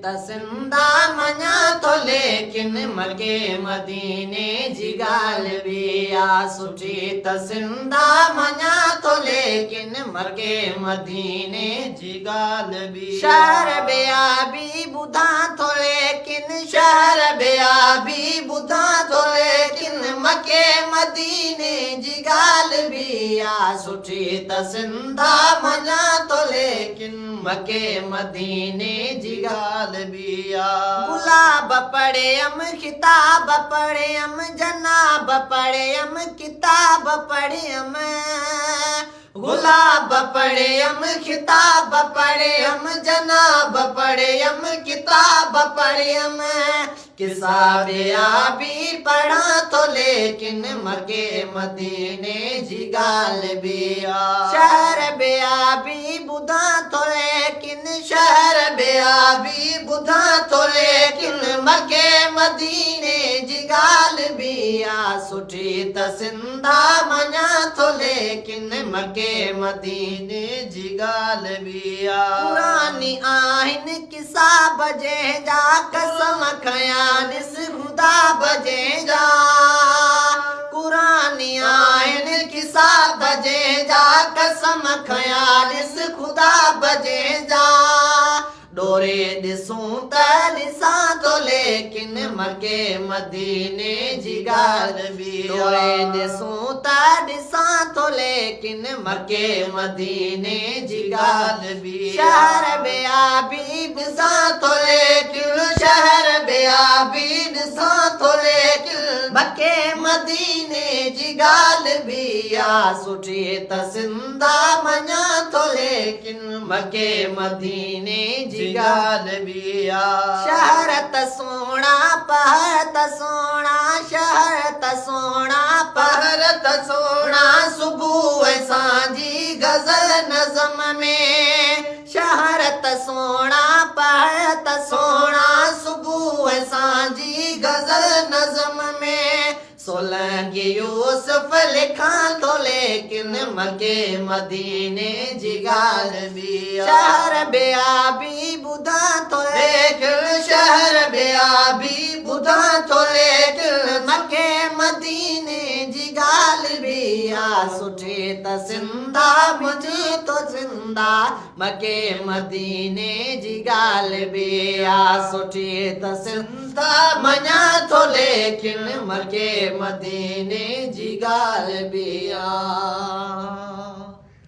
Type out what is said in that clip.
तसिंदा मञा थो लेकिन मके मदीने जी ॻाल्हि बि आ सुठी। तसिंदा मञा थो लेकिन मके मदीने जी ॻाल्हि बि शहर ॿिया बि ॿुधा थो लेकिन शहर ॿिया बि ॿुधा थो लेकिन मके मदीने जी ॻाल्हि बि आ सुठी। तसिंदा मञा थो लेकिन मके मदीने जी ॻाल्हि बि आ। गुलाब पढ़ियम किताब पढ़ियम जनाब पढ़ियम किताब पढ़ियम गुलाब पढ़ियम किताब पढ़ियम जनाब पढ़ियम किताब पढ़ियम किसा ॿिया बि पढ़ा थो लेकिन मके मदीने जी ॻाल्हि बि आ। शहर ॿिया बि ॿुधा थो लेकिन शहर ॿिया बि ॿुधा थो लेकिन मके मदीने जी ॻाल्हि बि आ सुठी। तसिंदा मञा थो लेकिन मके मदीने जी ॻाल्हि बि आ। पुरानी आहिनि किताब जंहिंजा कसम खयां ॾिस ख़ुदा जंहिंजा पुरानी आहिनि किताब जंहिंजा कसम खयां ॾिस ख़ुदा जंहिंजा डोरे ॾिसूं त ॾिसां थो लेकिन मके मदीने जी ॻाल्हि बि डोरे ॾिसूं त ॾिसां थो लेकिन मके मदीने जी ॻाल्हि बि शहर ॿिया बि ॾिसां थो लेकिन शहर ॿिया बि ॾिसां थो लेकिन मके मदीने जी ॻाल्हि बि आ सुठी। तसिंदा मञा थो लेकिन मके मदीने जी ॻाल्हि बि आ। शहर त सोणा पहर त सोणा शहर त सोणा पहर त सोणा सुबुह सांझी गज़ल नज़म में शहर त सोणा पहर त सोणा सुबुह सांझी गज़ल नज़म में सोलंगी यूसुफ लिखां थो लेकिन मके मदीने जी ॻाल्हि बि आ। शहर ॿिया बि ॿुधा थो लेकिन शहर ॿिया बि ॿुधा थो लेकिन मके मदीने जी ॻाल्हि बि आ सुठी। तसिंदा मुझे तो ज़िंदा मके मदीने जी ॻाल्हि बि आ सुठी। तसिंदा मञा थो लेकिन मके मदीने जी ॻाल्हि बि आ।